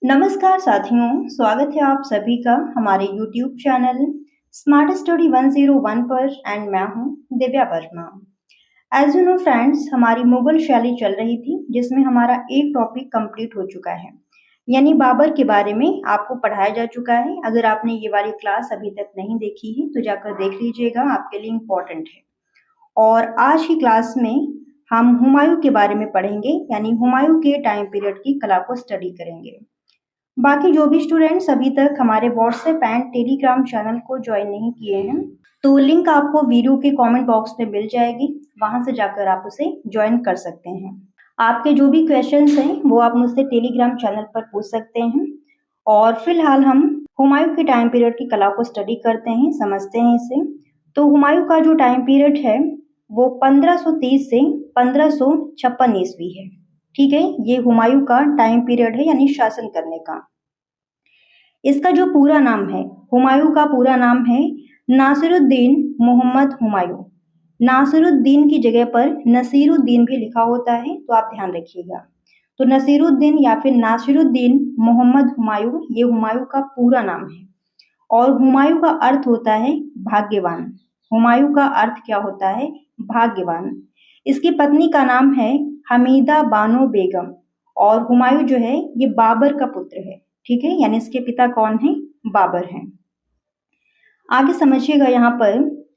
नमस्कार साथियों, स्वागत है आप सभी का हमारे YouTube चैनल स्मार्ट स्टडी 101 पर एंड मैं हूं Divya Verma. As you know friends, हमारी मुगल शैली चल रही थी जिसमें हमारा एक टॉपिक कंप्लीट हो चुका है, यानी बाबर के बारे में आपको पढ़ाया जा चुका है। अगर आपने ये वाली क्लास अभी तक नहीं देखी है तो जाकर देख लीजिएगा, आपके लिए इम्पोर्टेंट है। और आज की क्लास में हम हुमायूं के बारे में पढ़ेंगे, यानी हुमायूं के टाइम पीरियड की कला को स्टडी करेंगे। बाकी जो भी स्टूडेंट्स अभी तक हमारे व्हाट्सएप एंड टेलीग्राम चैनल को ज्वाइन नहीं किए हैं, तो लिंक आपको वीडियो के कमेंट बॉक्स में मिल जाएगी, वहां से जाकर आप उसे ज्वाइन कर सकते हैं। आपके जो भी क्वेश्चंस हैं वो आप मुझसे टेलीग्राम चैनल पर पूछ सकते हैं। और फिलहाल हम हुमायूं के टाइम पीरियड की कला को स्टडी करते हैं, समझते हैं इसे। तो हुमायूं का जो टाइम पीरियड है वो 1530 से 1556 ईस्वी है। ठीक है, ये हुमायूं का टाइम पीरियड है, यानी शासन करने का। इसका जो पूरा नाम है, हुमायूं का पूरा नाम है नासिरुद्दीन मोहम्मद हुमायूं। नासिरुद्दीन की जगह पर नसीरुद्दीन भी लिखा होता है, तो आप ध्यान रखिएगा। तो नसीरुद्दीन या फिर नासिरुद्दीन मोहम्मद हुमायूं, ये हुमायूं का पूरा नाम है। और हुमायूं का अर्थ होता है भाग्यवान। हुमायूं का अर्थ क्या होता है? भाग्यवान। इसकी पत्नी का नाम है हमीदा बानो बेगम। और हुमायूं जो है ये बाबर का पुत्र है। ठीक है, यानी इसके पिता कौन है? बाबर हैं। आगे समझिएगा, यहाँ पर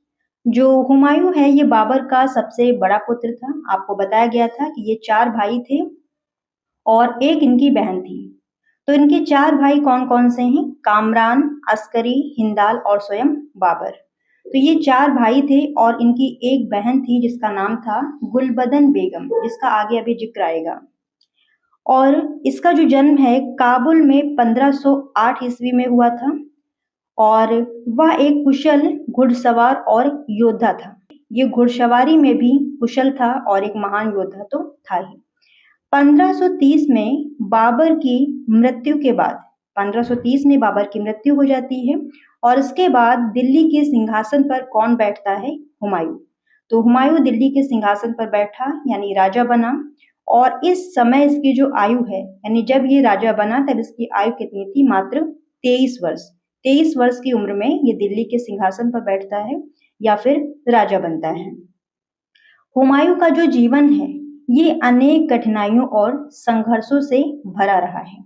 जो हुमायूं है ये बाबर का सबसे बड़ा पुत्र था। आपको बताया गया था कि ये 4 भाई थे और एक इनकी बहन थी। तो इनके 4 भाई कौन कौन से हैं? कामरान, अस्करी, हिंदाल और स्वयं बाबर। तो ये 4 भाई थे और इनकी एक बहन थी जिसका नाम था गुलबदन बेगम, जिसका आगे अभी जिक्र आएगा। और इसका जो जन्म है काबुल में 1508 ईस्वी में हुआ था। और वह एक कुशल घुड़सवार और योद्धा था। ये घुड़सवारी में भी कुशल था और एक महान योद्धा तो था ही। 1530 में बाबर की मृत्यु के बाद 1530 में बाबर की मृत्यु हो जाती है। और इसके बाद दिल्ली के सिंहासन पर कौन बैठता है? हुमायूं। तो हुमायूं दिल्ली के सिंहासन पर बैठा, यानी राजा बना। और इस समय इसकी जो आयु है, यानी जब ये राजा बना तब इसकी आयु कितनी थी? मात्र 23 वर्ष। 23 वर्ष की उम्र में ये दिल्ली के सिंहासन पर बैठता है या फिर राजा बनता है। हुमायूं का जो जीवन है ये अनेक कठिनाइयों और संघर्षों से भरा रहा है।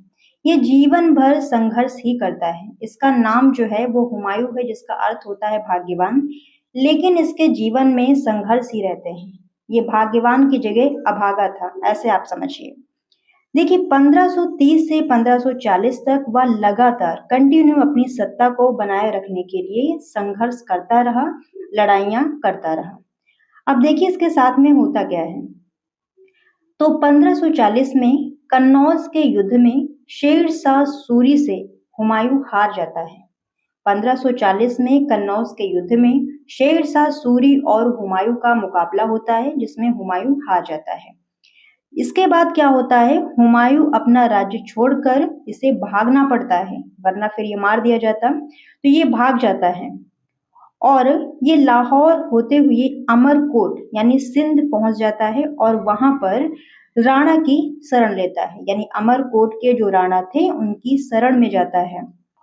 ये जीवन भर संघर्ष ही करता है। इसका नाम जो है वो हुमायूं है, जिसका अर्थ होता है भाग्यवान। लेकिन इसके जीवन में संघर्ष ही रहते हैं। ये भाग्यवान की जगह अभागा था, ऐसे आप समझिए। देखिए, 1530 से 1540 तक वह लगातार कंटिन्यू अपनी सत्ता को बनाए रखने के लिए संघर्ष करता रहा, लड़ाइयां करता रहा। अब देखिए इसके साथ में होता क्या है। तो 1540 में कन्नौज के युद्ध में शेर शाह सूरी से हुमायूं हार जाता है। 1540 में कन्नौज के युद्ध में शेर शाह सूरी और हुमायूं का मुकाबला होता है, जिसमें हुमायूं हार जाता है। इसके बाद क्या होता है? हुमायूं अपना राज्य छोड़कर इसे भागना पड़ता है, वरना फिर ये मार दिया जाता। तो ये भाग जाता है और ये लाहौर होते हुए अमरकोट यानी सिंध पहुंच जाता है और वहां पर राणा की शरण लेता है, यानी अमरकोट के जो राणा थे उनकी शरण में जाता है।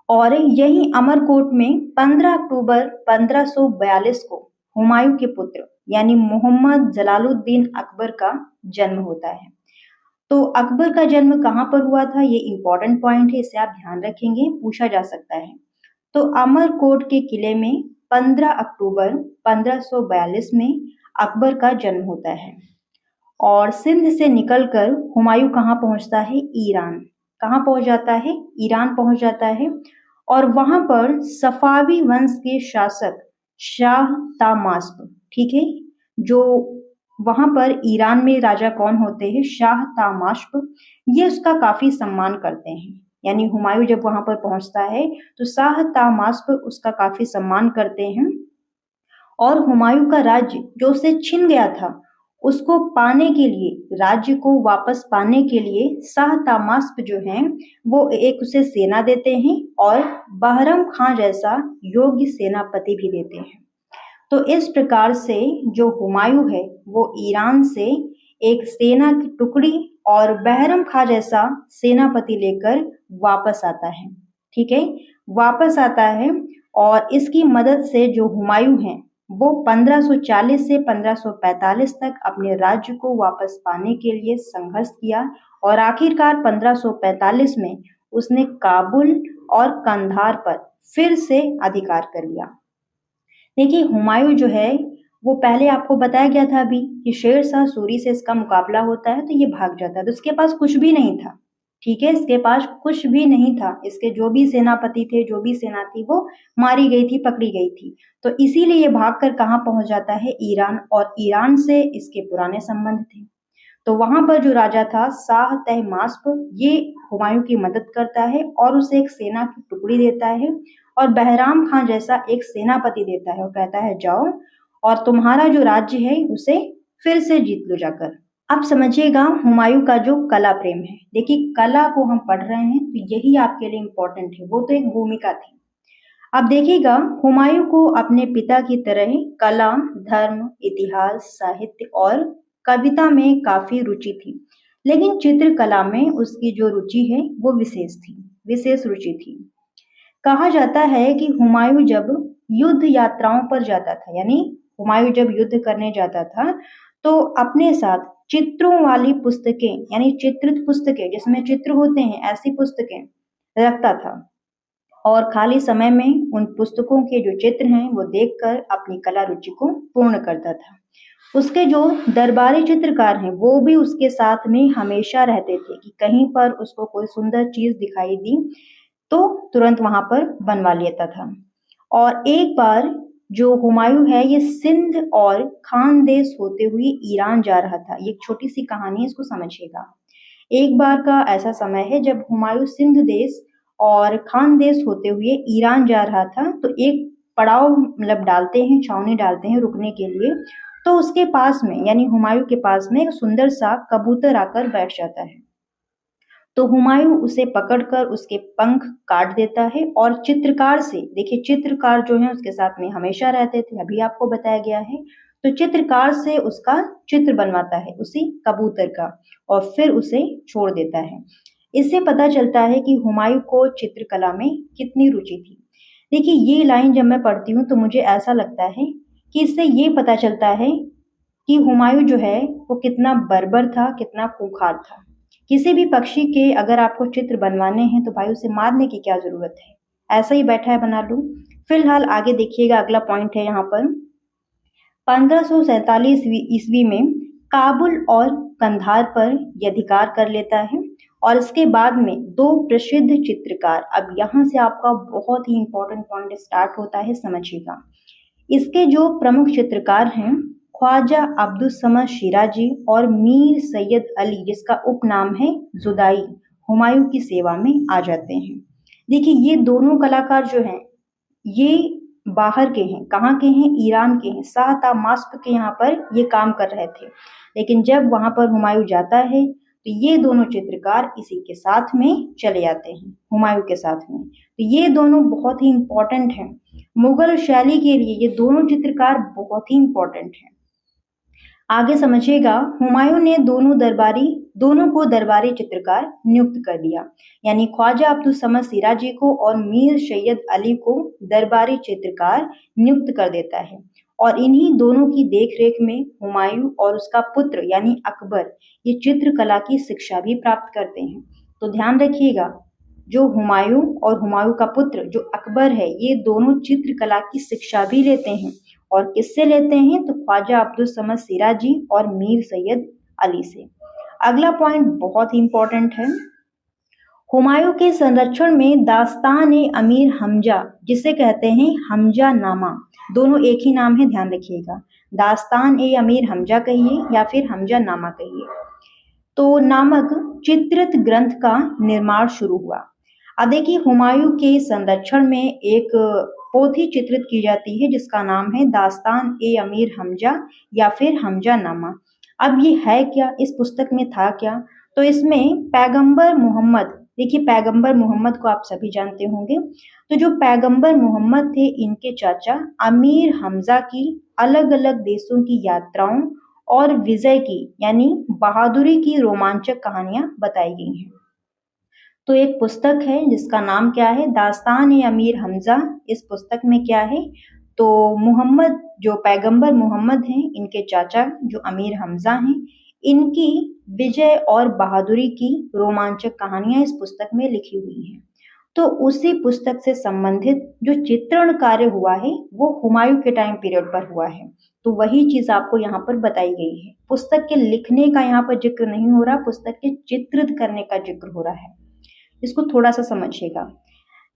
और यही अमरकोट में 15 अक्टूबर 1542 को हुमायूं के पुत्र यानी मोहम्मद जलालुद्दीन अकबर का जन्म होता है। तो अकबर का जन्म कहाँ पर हुआ था? ये इंपॉर्टेंट पॉइंट है, इसे आप ध्यान रखेंगे, पूछा जा सकता है। तो अमरकोट के किले में 15 अक्टूबर 1542 में अकबर का जन्म होता है। और सिंध से निकलकर हुमायूं कहाँ पहुंचता है? ईरान। कहाँ पहुंच जाता है? ईरान पहुंच जाता है। और वहां पर सफावी वंश के शासक शाह तामास्प, ठीक है, जो वहां पर ईरान में राजा कौन होते हैं? शाह तामास्प। ये उसका काफी सम्मान करते हैं, यानी हुमायूं जब वहां पर पहुंचता है तो शाह तामास्प उसका काफी सम्मान करते हैं। और हुमायूं का राज्य जो उसे छिन गया था उसको पाने के लिए, राज्य को वापस पाने के लिए शाह तामास्प जो हैं वो एक उसे सेना देते हैं और बहरम खां जैसा योग्य सेनापति भी देते हैं। तो इस प्रकार से जो हुमायूं है वो ईरान से एक सेना की टुकड़ी और बहरम खां जैसा सेनापति लेकर वापस आता है। ठीक है, वापस आता है और इसकी मदद से जो हुमायूं हैं वो 1540 से 1545 तक अपने राज्य को वापस पाने के लिए संघर्ष किया और आखिरकार 1545 में उसने काबुल और कंधार पर फिर से अधिकार कर लिया। देखिए, हुमायूं जो है वो पहले आपको बताया गया था अभी कि शेर शाह सूरी से इसका मुकाबला होता है तो ये भाग जाता है, तो उसके पास कुछ भी नहीं था। ठीक है, इसके पास कुछ भी नहीं था, इसके जो भी सेनापति थे, जो भी सेना थी, वो मारी गई थी, पकड़ी गई थी। तो इसीलिए ये भागकर कहाँ पहुंच जाता है, ईरान, और ईरान से इसके पुराने संबंध थे। तो वहां पर जो राजा था शाह तहमास्प, ये हुमायूं की मदद करता है और उसे एक सेना की टुकड़ी देता है और बहराम खां जैसा एक सेनापति देता है और कहता है जाओ और तुम्हारा जो राज्य है उसे फिर से जीत लो जाकर। अब समझिएगा हुमायूं का जो कला प्रेम है। देखिए, कला को हम पढ़ रहे हैं तो यही आपके लिए इम्पोर्टेंट है, वो तो एक भूमिका थी। अब देखिएगा, हुमायूं को अपने पिता की तरह कला, धर्म, इतिहास, साहित्य और कविता में काफी रुचि थी, लेकिन चित्रकला में उसकी जो रुचि है वो विशेष रुचि थी। कहा जाता है कि हुमायूं जब युद्ध यात्राओं पर जाता था, यानी हुमायूं जब युद्ध करने जाता था तो अपने साथ चित्रों वाली पुस्तकें, यानी चित्रित पुस्तकें जिसमें चित्र होते हैं, ऐसी पुस्तकें रखता था और खाली समय में उन पुस्तकों के जो चित्र हैं वो देखकर अपनी कला रुचि को पूर्ण करता था। उसके जो दरबारी चित्रकार हैं वो भी उसके साथ में हमेशा रहते थे कि कहीं पर उसको कोई सुंदर चीज दिखाई दी तो तुरंत वहां पर बनवा लेता था। और एक बार जो हुमायूं है ये सिंध और खानदेश होते हुए ईरान जा रहा था। ये एक छोटी सी कहानी है, इसको समझिएगा। एक बार का ऐसा समय है जब हुमायूं सिंध देश और खानदेश होते हुए ईरान जा रहा था, तो एक पड़ाव मतलब डालते हैं, छावनी डालते हैं रुकने के लिए। तो उसके पास में, यानी हुमायूं के पास में एक सुंदर सा कबूतर आकर बैठ जाता है। तो हुमायूं उसे पकड़कर उसके पंख काट देता है और चित्रकार से, देखिए चित्रकार जो है उसके साथ में हमेशा रहते थे, अभी आपको बताया गया है, तो चित्रकार से उसका चित्र बनवाता है उसी कबूतर का और फिर उसे छोड़ देता है। इससे पता चलता है कि हुमायूं को चित्रकला में कितनी रुचि थी। देखिए, ये लाइन जब मैं पढ़ती हूँ तो मुझे ऐसा लगता है कि इससे ये पता चलता है कि हुमायूं जो है वो कितना बर्बर था, कितना खूंखार था। किसी भी पक्षी के अगर आपको चित्र बनवाने हैं तो भाई उसे मारने की क्या जरूरत है, ऐसा ही बैठा है बना लूं। फिलहाल आगे देखिएगा, अगला पॉइंट है यहाँ पर 1547 ईस्वी में काबुल और कंधार पर यह अधिकार कर लेता है और इसके बाद में दो प्रसिद्ध चित्रकार, अब यहाँ से आपका बहुत ही इंपॉर्टेंट पॉइंट स्टार्ट होता है, समझिएगा। इसके जो प्रमुख चित्रकार हैं ख्वाजा अब्दुल समद शिराजी और मीर सैयद अली, जिसका उपनाम है जुदाई, हुमायूं की सेवा में आ जाते हैं। देखिए, ये दोनों कलाकार जो हैं ये बाहर के हैं, कहाँ के हैं, ईरान के हैं, शाह तहमास्प के यहाँ पर ये काम कर रहे थे। लेकिन जब वहां पर हुमायूं जाता है तो ये दोनों चित्रकार इसी के साथ में चले जाते हैं, हुमायूं के साथ में। तो ये दोनों बहुत ही इंपॉर्टेंट हैं मुगल शैली के लिए, ये दोनों चित्रकार बहुत ही इंपॉर्टेंट हैं। आगे समझिएगा, हुमायूं ने दोनों को दरबारी चित्रकार नियुक्त कर दिया, यानी ख्वाजा अब्दुल समद सिराजी को और मीर सैयद अली को दरबारी चित्रकार नियुक्त कर देता है और इन्हीं दोनों की देखरेख में हुमायूं और उसका पुत्र यानी अकबर ये चित्रकला की शिक्षा भी प्राप्त करते हैं। तो ध्यान रखिएगा, जो हुमायूं और हुमायूं का पुत्र जो अकबर है ये दोनों चित्रकला की शिक्षा भी लेते हैं। और किससे लेते हैं, तो ख्वाजा अब्दुल समद सिराजी और मीर सैयद अली से। अगला पॉइंट बहुत ही इंपॉर्टेंट है, हुमायूं के संरक्षण में दास्तान ए अमीर हमजा, जिसे कहते हैं हमजा नामा, दोनों एक ही नाम है, ध्यान रखिएगा, दास्तान ए अमीर हमजा कहिए या फिर हमजा नामा कहिए, तो नामक चित्रित ग्रंथ का निर्माण शुरू हुआ। अब देखिए, हुमायूं के संरक्षण में एक पोथी चित्रित की जाती है जिसका नाम है दास्तान ए अमीर हमजा या फिर हमजा नामा। अब ये है क्या, इस पुस्तक में था क्या, तो इसमें पैगंबर मोहम्मद, देखिए पैगंबर मोहम्मद को आप सभी जानते होंगे, तो जो पैगंबर मोहम्मद थे इनके चाचा अमीर हमजा की अलग अलग देशों की यात्राओं और विजय की यानी बहादुरी की रोमांचक कहानियां बताई गई हैं। तो एक पुस्तक है जिसका नाम क्या है, दास्तान-ए-अमीर हमजा। इस पुस्तक में क्या है, तो मोहम्मद जो पैगंबर मोहम्मद हैं, इनके चाचा जो अमीर हमजा हैं, इनकी विजय और बहादुरी की रोमांचक कहानियां इस पुस्तक में लिखी हुई हैं। तो उसी पुस्तक से संबंधित जो चित्रण कार्य हुआ है वो हुमायूं के टाइम पीरियड पर हुआ है। तो वही चीज आपको यहाँ पर बताई गई है। पुस्तक के लिखने का यहाँ पर जिक्र नहीं हो रहा, पुस्तक के चित्रित करने का जिक्र हो रहा है। इसको थोड़ा सा समझिएगा।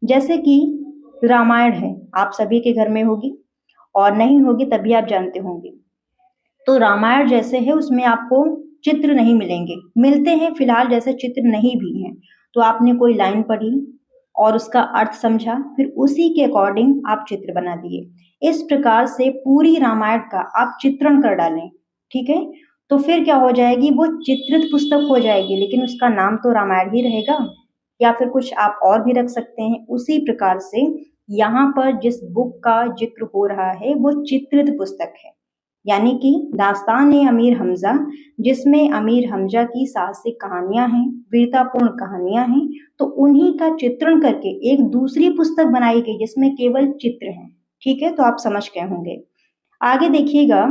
जैसे कि रामायण है, आप सभी के घर में होगी और नहीं होगी तभी आप जानते होंगे। तो रामायण जैसे है उसमें आपको चित्र नहीं मिलेंगे, मिलते हैं फिलहाल जैसे चित्र नहीं भी हैं। तो आपने कोई लाइन पढ़ी और उसका अर्थ समझा, फिर उसी के अकॉर्डिंग आप चित्र बना दिए। इस प्रकार से पूरी रामायण का आप चित्रण कर डालें, ठीक है, तो फिर क्या हो जाएगी, वो चित्रित पुस्तक हो जाएगी, लेकिन उसका नाम तो रामायण ही रहेगा, या फिर कुछ आप और भी रख सकते हैं। उसी प्रकार से यहाँ पर जिस बुक का जिक्र हो रहा है वो चित्रित पुस्तक है, यानी कि दास्तान-ए-अमीर हमजा, जिसमें अमीर हमजा की साहसिक कहानियां हैं, वीरतापूर्ण कहानियां हैं। तो उन्हीं का चित्रण करके एक दूसरी पुस्तक बनाई गई जिसमें केवल चित्र हैं। ठीक है, तो आप समझ गए होंगे। आगे देखिएगा,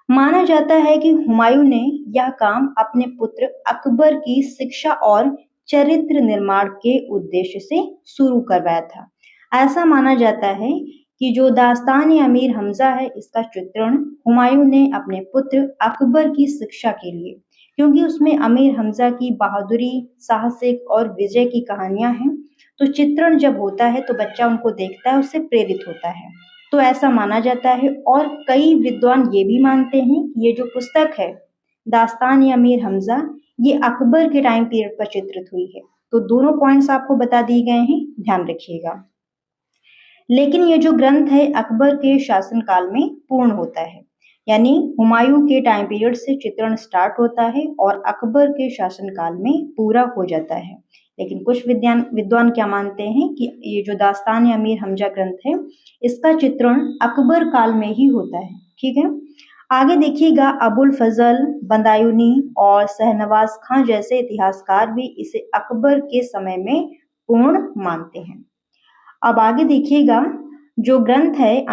माना जाता है कि हुमायूं ने यह काम अपने पुत्र अकबर की शिक्षा और चरित्र निर्माण के उद्देश्य से शुरू करवाया था। ऐसा माना जाता है कि जो दास्तान-ए-अमीर हमजा है, इसका चित्रण हुमायूं ने अपने पुत्र अकबर की शिक्षा के लिए, क्योंकि उसमें अमीर हमजा की बहादुरी, साहसिक और विजय की कहानियां हैं। तो चित्रण जब होता है तो बच्चा उनको देखता है, उससे प्रेरित होता है। तो ऐसा माना जाता है, और कई विद्वान ये भी मानते हैं कि ये जो पुस्तक है दास्तान-ए-अमीर हमजा, ये अकबर के टाइम पीरियड पर चित्रित हुई है। तो दोनों पॉइंट्स आपको बता दिए गए हैं, ध्यान रखिएगा। लेकिन ये जो ग्रंथ है अकबर के शासनकाल में पूर्ण होता है, यानी हुमायूं के टाइम पीरियड से चित्रण स्टार्ट होता है और अकबर के शासनकाल में पूरा हो जाता है। लेकिन कुछ विद्वान क्या मानते हैं कि ये जो दास्तान-ए-अमीर हमजा ग्रंथ है, इसका चित्रण अकबर काल में ही होता है। ठीक है, आगे देखिएगा, अबुल फजल बदायूनी और शहनवाज खां जैसे इतिहासकार भी इसे अकबर के समय में पूर्ण मानते हैं। अब आगे देखिएगा, जो ग्रंथ है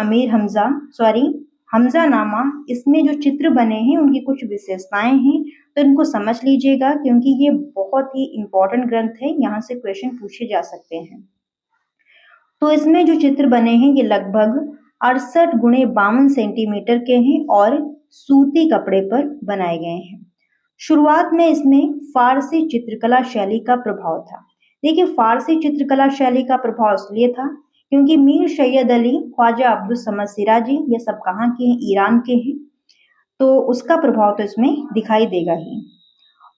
हमजा नामा, इसमें जो चित्र बने हैं उनकी कुछ विशेषताएं हैं, तो इनको समझ लीजिएगा क्योंकि ये बहुत ही इंपॉर्टेंट ग्रंथ है, यहाँ से क्वेश्चन पूछे जा सकते हैं। तो इसमें जो चित्र बने हैं ये लगभग 68 गुणे 52 सेंटीमीटर के हैं और सूती कपड़े पर बनाए गए हैं। शुरुआत में इसमें फारसी चित्रकला शैली का प्रभाव था। देखिए, फारसी चित्रकला शैली का प्रभाव इसलिए था क्योंकि मीर सैयद अली, ख्वाजा अब्दुल समद सिराजी, ये सब कहाँ के हैं, ईरान के हैं, तो उसका प्रभाव तो इसमें दिखाई देगा ही।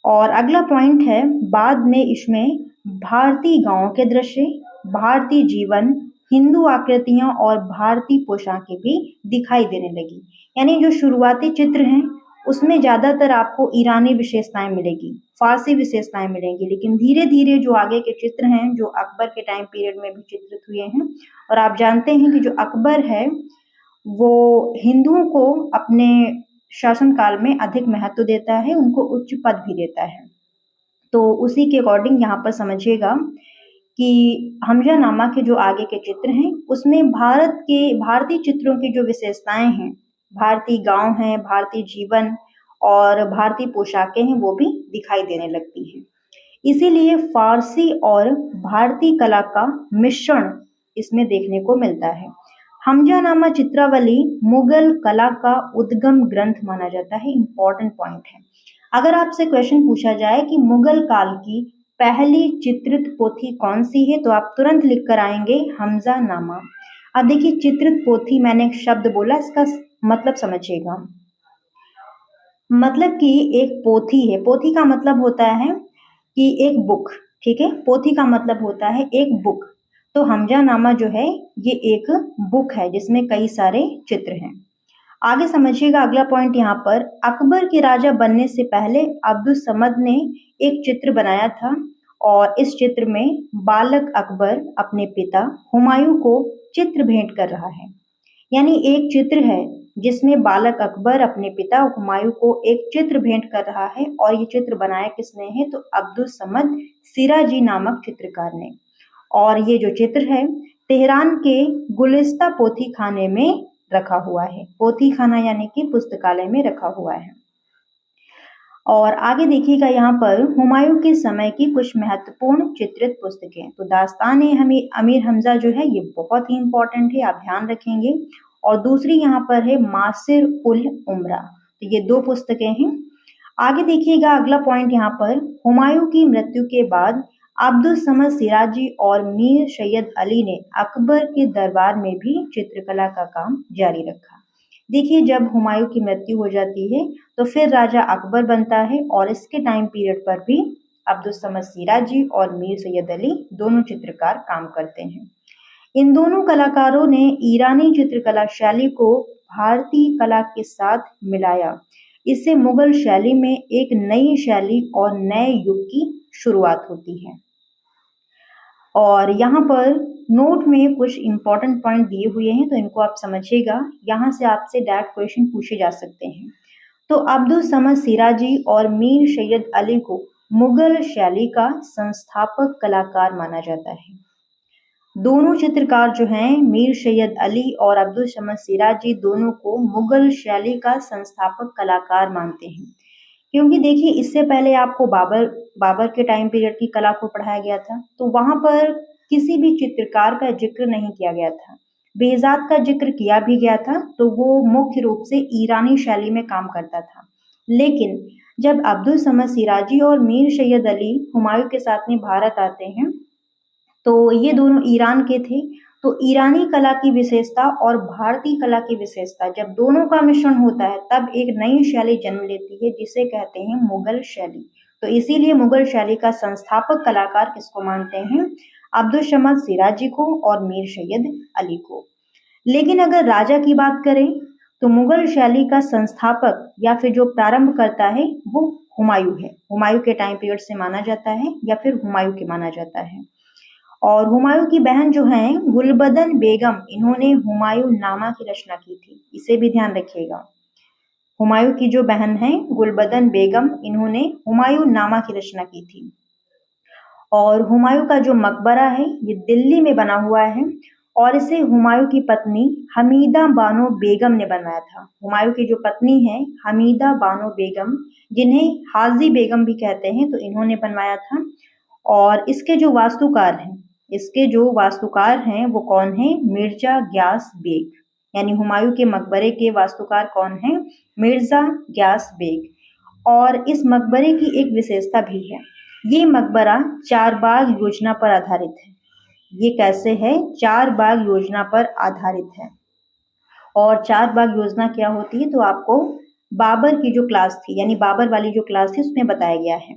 और अगला पॉइंट है, बाद में इसमें भारतीय गांवों के दृश्य, भारतीय जीवन, हिंदू आकृतियां और भारतीय पोशाकें भी दिखाई देने लगी। यानी जो शुरुआती चित्र हैं उसमें ज्यादातर आपको ईरानी विशेषताएं मिलेगी, फारसी विशेषताएं मिलेंगी, लेकिन धीरे धीरे जो आगे के चित्र हैं जो अकबर के टाइम पीरियड में भी चित्रित हुए हैं, और आप जानते हैं कि जो अकबर है वो हिंदुओं को अपने शासन काल में अधिक महत्व देता है, उनको उच्च पद भी देता है। तो उसी के अकॉर्डिंग यहाँ पर समझिएगा कि हमजानामा के जो आगे के चित्र हैं उसमें भारतीय चित्रों की जो विशेषताएं हैं, भारतीय गांव हैं, भारतीय जीवन और भारतीय पोशाकें हैं, वो भी दिखाई देने लगती हैं। इसीलिए फारसी और भारतीय कला का मिश्रण इसमें देखने को मिलता है। हमजानामा चित्रावली मुगल कला का उद्गम ग्रंथ माना जाता है। इंपॉर्टेंट पॉइंट है, अगर आपसे क्वेश्चन पूछा जाए कि मुगल काल की पहली चित्रित पोथी कौन सी है, तो आप तुरंत लिख कर आएंगे हमजानामा। अब देखिए, चित्रित पोथी, मैंने एक शब्द बोला, इसका मतलब समझिएगा। मतलब कि एक पोथी है, पोथी का मतलब होता है कि एक बुक, ठीक है, पोथी का मतलब होता है एक बुक। तो हमजानामा जो है ये एक बुक है जिसमें कई सारे चित्र हैं। आगे समझिएगा, अगला पॉइंट यहाँ पर, अकबर के राजा बनने से पहले अब्दुल समद ने एक चित्र बनाया था और इस चित्र में बालक अकबर अपने पिता हुमायूं को चित्र भेंट कर रहा है। यानी एक चित्र है जिसमें बालक अकबर अपने पिता हुमायूं को एक चित्र भेंट कर रहा है, और ये चित्र बनाया किसने है? तो अब्दुल समद सिराजी नामक चित्रकार ने। और ये जो चित्र है तेहरान के गुलिस्ता पोथी खाने में रखा हुआ है। पोथी खाना यानी कि पुस्तकालय में रखा हुआ है। और आगे देखिएगा यहाँ पर हुमायूं के समय की कुछ महत्वपूर्ण चित्रित पुस्तकें। तो दास्तान हमें अमीर हमजा जो है ये बहुत ही इंपॉर्टेंट है, आप ध्यान रखेंगे। और दूसरी यहाँ पर है मासिर उल उमरा। तो ये दो पुस्तकें हैं। आगे देखिएगा अगला पॉइंट यहाँ पर, हुमायूं की मृत्यु के बाद अब्दुल समद सिराजी और मीर सैयद अली ने अकबर के दरबार में भी चित्रकला का काम जारी रखा। देखिए जब हुमायूं की मृत्यु हो जाती है तो फिर राजा अकबर बनता है, और इसके टाइम पीरियड पर भी अब्दुल समद सिराजी और मीर सैयद अली दोनों चित्रकार काम करते हैं। इन दोनों कलाकारों ने ईरानी चित्रकला शैली को भारतीय कला के साथ मिलाया। इससे मुगल शैली में एक नई शैली और नए युग की शुरुआत होती है। और यहाँ पर नोट में कुछ इंपॉर्टेंट पॉइंट दिए हुए हैं, तो इनको आप समझिएगा। यहाँ से आपसे डायरेक्ट क्वेश्चन पूछे जा सकते हैं। तो अब्दुल समद सिराजी और मीर सैयद अली को मुगल शैली का संस्थापक कलाकार माना जाता है। दोनों चित्रकार जो हैं मीर सैयद अली और अब्दुल समद सिराजी, दोनों को मुगल शैली का संस्थापक कलाकार मानते हैं। क्योंकि देखिए इससे पहले आपको बाबर के टाइम पीरियड की कला को पढ़ाया गया था, तो वहां पर किसी भी चित्रकार का जिक्र नहीं किया गया था। बेहजाद का जिक्र किया भी गया था, तो वो मुख्य रूप से ईरानी शैली में काम करता था। लेकिन जब अब्दुल समद सिराजी और मीर सैयद अली हुमायूं के साथ में भारत आते हैं, तो ये दोनों ईरान के थे। तो ईरानी कला की विशेषता और भारतीय कला की विशेषता जब दोनों का मिश्रण होता है तब एक नई शैली जन्म लेती है, जिसे कहते हैं मुगल शैली। तो इसीलिए मुगल शैली का संस्थापक कलाकार किसको मानते हैं? अब्दुल समद सिराजी को और मीर सैयद अली को। लेकिन अगर राजा की बात करें तो मुगल शैली का संस्थापक या फिर जो प्रारंभ करता है वो हुमायूं है। हुमायूं के टाइम पीरियड से माना जाता है या फिर हुमायूं के माना जाता है। और हुमायूं की बहन जो है गुलबदन बेगम, इन्होंने हुमायूं नामा की रचना की थी, इसे भी ध्यान रखिएगा। हुमायूं की जो बहन है गुलबदन बेगम, इन्होंने हुमायूं नामा की रचना की थी। और हुमायूं का जो मकबरा है ये दिल्ली में बना हुआ है, और इसे हुमायूं की पत्नी हमीदा बानो बेगम ने बनवाया था। हुमायूं की जो पत्नी है हमीदा बानो बेगम, जिन्हें हाजी बेगम भी कहते हैं, तो इन्होंने बनवाया था। और इसके जो वास्तुकार हैं वो कौन है? मिर्जा ग्यास बेग। यानी हुमायूं के मकबरे के वास्तुकार कौन है? मिर्जा ग्यास बेग। और इस मकबरे की एक विशेषता भी है, ये मकबरा 4 बाग योजना पर आधारित है। ये कैसे है? 4 बाग योजना पर आधारित है। और 4 बाग योजना क्या होती है? तो आपको बाबर की जो क्लास थी, यानी बाबर वाली जो क्लास थी, उसमें बताया गया है।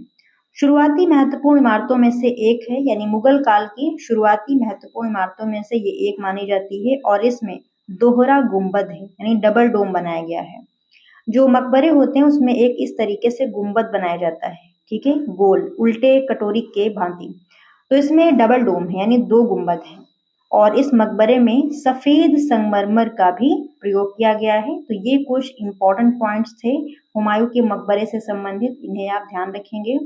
शुरुआती महत्वपूर्ण इमारतों में से एक है, यानी मुगल काल की शुरुआती महत्वपूर्ण इमारतों में से ये एक मानी जाती है। और इसमें दोहरा गुंबद है, यानी डबल डोम बनाया गया है। जो मकबरे होते हैं उसमें एक इस तरीके से गुंबद बनाया जाता है, ठीक है, गोल उल्टे कटोरी के भांति। तो इसमें डबल डोम है, यानी 2 गुंबद है। और इस मकबरे में सफेद संगमरमर का भी प्रयोग किया गया है। तो ये कुछ इंपॉर्टेंट पॉइंट्स थे हुमायूं के मकबरे से संबंधित, इन्हें आप ध्यान रखेंगे।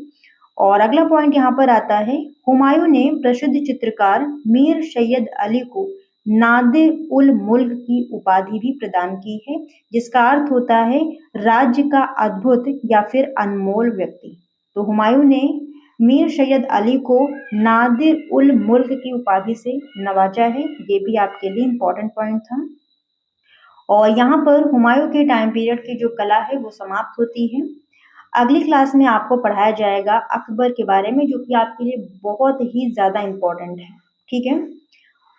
और अगला पॉइंट यहाँ पर आता है, हुमायूं ने प्रसिद्ध चित्रकार मीर सैयद अली को नादिर उल मुल्क की उपाधि भी प्रदान की है, जिसका अर्थ होता है राज्य का अद्भुत या फिर अनमोल व्यक्ति। तो हुमायूं ने मीर सैयद अली को नादिर उल मुल्क की उपाधि से नवाजा है। ये भी आपके लिए इम्पोर्टेंट पॉइंट था। और यहाँ पर हुमायूं के टाइम पीरियड की जो कला है वो समाप्त होती है। अगली क्लास में आपको पढ़ाया जाएगा अकबर के बारे में, जो कि आपके लिए बहुत ही ज्यादा इम्पोर्टेंट है, ठीक है।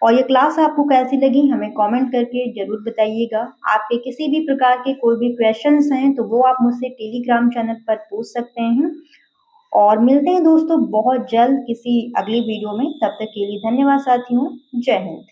और ये क्लास आपको कैसी लगी हमें कमेंट करके जरूर बताइएगा। आपके किसी भी प्रकार के कोई भी क्वेश्चंस हैं तो वो आप मुझसे टेलीग्राम चैनल पर पूछ सकते हैं। और मिलते हैं दोस्तों बहुत जल्द किसी अगली वीडियो में। तब तक के लिए धन्यवाद साथियों। जय हिंद।